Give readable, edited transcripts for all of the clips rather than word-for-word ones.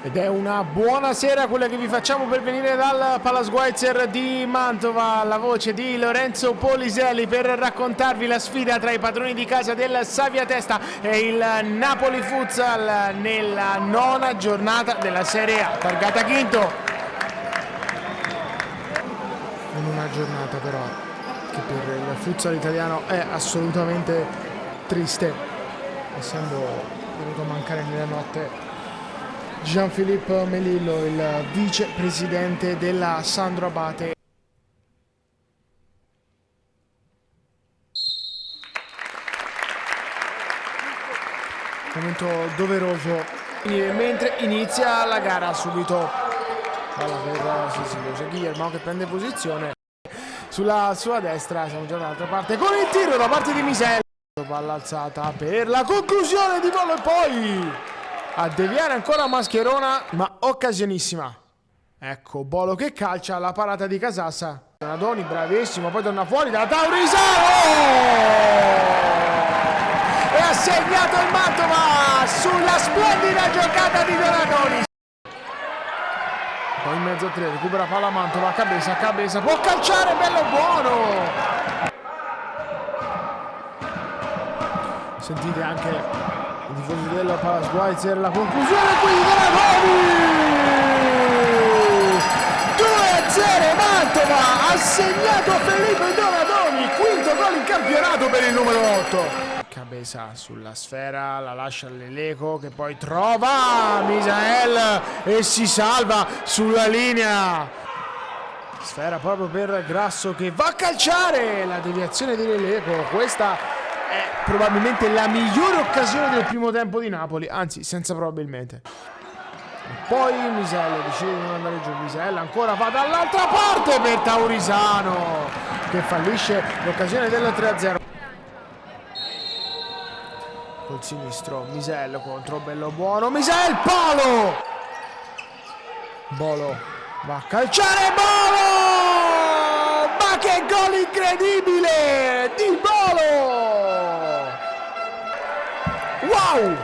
Ed è una buona sera quella che vi facciamo per venire dal Palaschweizer di Mantova, la voce di Lorenzo Poliselli per raccontarvi la sfida tra i padroni di casa del Savia Testa e il Napoli Futsal nella nona giornata della Serie A, targata quinto. In una giornata però che per il futsal italiano è assolutamente triste, essendo venuto a mancare nella notte Jean-Philippe Melillo, il vicepresidente della Sandro Abate. Momento doveroso mentre inizia la gara subito. Palla per Guillermo che prende posizione sulla sua destra. Siamo già dall'altra parte con il tiro da parte di Misel. Palla alzata per la conclusione di volo e poi a deviare ancora Mascherona, ma occasionissima. Ecco Bolo che calcia, la parata di Casassa. Donadoni bravissimo, poi torna fuori da Taurisano e ha segnato il Mantova sulla splendida giocata di Donadoni. Poi in mezzo a tre recupera palla Mantova, Cabeza può calciare, bello buono. Sentite anche i tifosi della Palaschweizer, la conclusione qui di Donadoni. 2-0 Mantova, ha segnato Felipe Donadoni, quinto gol in campionato per il numero 8. Cabeza sulla sfera, la lascia all'Eleco che poi trova Misael e si salva sulla linea. Sfera proprio per Grasso che va a calciare, la deviazione dell'Eleco, questa è probabilmente la migliore occasione del primo tempo di Napoli, anzi senza probabilmente. E poi Misel decide di non andare giù, Misel ancora va dall'altra parte per Taurisano che fallisce l'occasione del 3-0. Col sinistro Misel contro bello buono, Misel palo, Bolo va a calciare, Bolo, ma che gol incredibile di Bolo. Wow!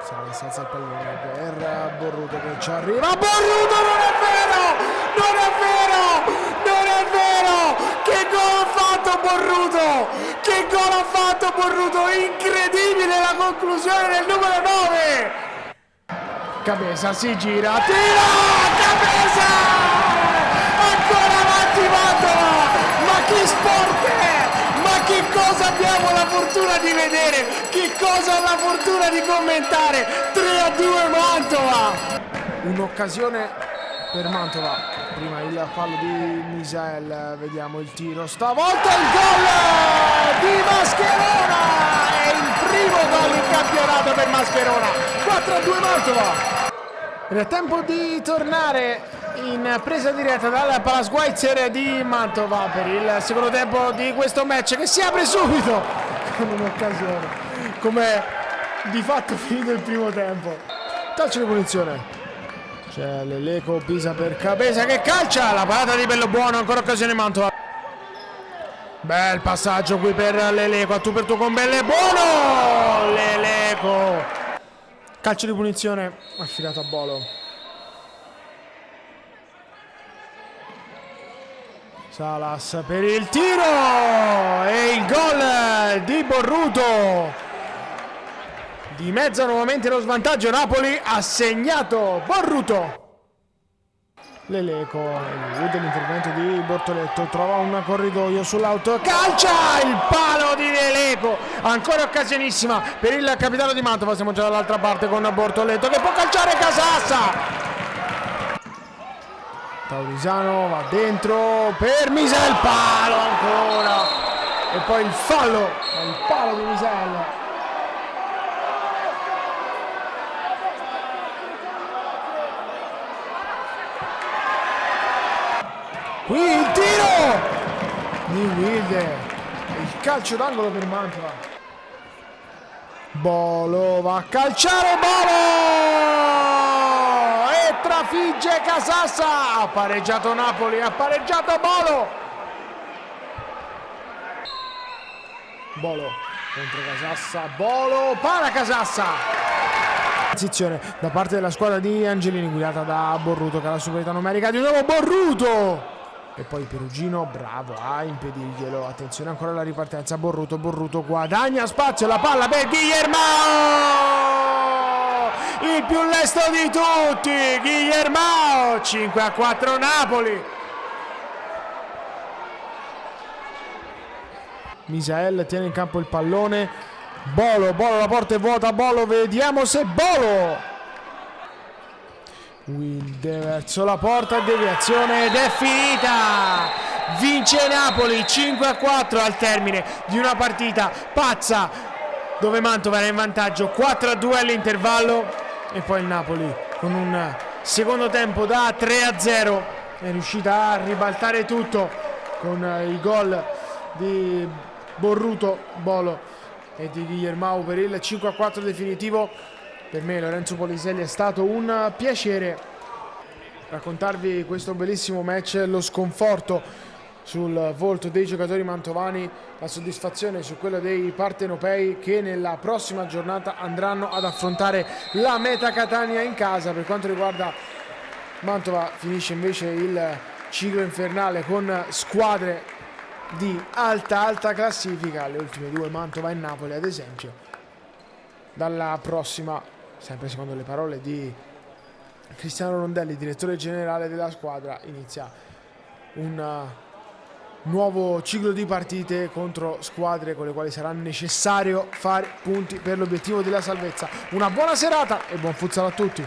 Sala senza il pallone per Borruto che ci arriva. Borruto, non è vero! Non è vero! Non è vero! Che gol ha fatto Borruto! Che gol ha fatto Borruto! Incredibile la conclusione del numero 9! Cabeza si gira, tira! Cabeza! Ancora avanti Mantova! Ma che sport è! Ma che cosa abbiamo la fortuna di vedere? Che cosa ho la fortuna di commentare? 3-2 Mantova! Un'occasione per Mantova. Prima il fallo di Misael, vediamo il tiro. Stavolta il gol di Mascherona! È il primo gol in campionato per Mascherona. 4-2 Mantova! Ed è tempo di tornare in presa diretta dal Palaschweizer di Mantova per il secondo tempo di questo match che si apre subito con un'occasione come di fatto finito il primo tempo. Calcio di punizione, c'è l'Eleco, Pisa per Cabeza che calcia, la parata di bello buono, ancora occasione Mantova. Bel passaggio qui per l'Eleco, a tu per tu con Belle buono, l'Eleco. Calcio di punizione affidato a Bolo. Salas per il tiro e il gol di Borruto. Dimezza nuovamente lo svantaggio, Napoli ha segnato Borruto. L'Eleco, l'intervento di Bortoletto, trova un corridoio sull'auto, calcia il palo di L'Eleco, ancora occasionissima per il capitano di Mantova. Siamo già dall'altra parte con Bortoletto che può calciare Casassa. Taurisano va dentro per Misel, palo ancora e poi il fallo, il palo di Misel. Qui il tiro di Wilde, il calcio d'angolo per Mantova. Bolo va a calciare, Bolo e trafigge Casassa. Ha pareggiato Napoli, ha pareggiato Bolo. Bolo contro Casassa, Bolo para Casassa. transizione da parte della squadra di Angelini, guidata da Borruto, che ha la superiorità numerica. Di nuovo Borruto e poi Perugino, bravo a impedirglielo. Attenzione ancora alla ripartenza. Borruto guadagna spazio, la palla per Guillermo, il più lesto di tutti, Guillermo. 5-4 Napoli. Misael tiene in campo il pallone. Bolo, la porta è vuota. Bolo, vediamo se Bolo. Wilde verso la porta, deviazione ed è finita. Vince Napoli 5-4 al termine di una partita pazza, dove Mantova era in vantaggio 4-2 all'intervallo, e poi il Napoli con un secondo tempo da 3-0 è riuscita a ribaltare tutto con i gol di Borruto, Bolo e di Guillermo per il 5-4 definitivo. Per me, Lorenzo Poliselli, è stato un piacere raccontarvi questo bellissimo match, lo sconforto sul volto dei giocatori mantovani, la soddisfazione su quello dei partenopei, che nella prossima giornata andranno ad affrontare la Meta Catania in casa. Per quanto riguarda Mantova, finisce invece il ciclo infernale con squadre di alta classifica, le ultime due, Mantova e Napoli ad esempio. Dalla prossima, sempre secondo le parole di Cristiano Rondelli, direttore generale della squadra, inizia un nuovo ciclo di partite contro squadre con le quali sarà necessario fare punti per l'obiettivo della salvezza. Una buona serata e buon futsal a tutti.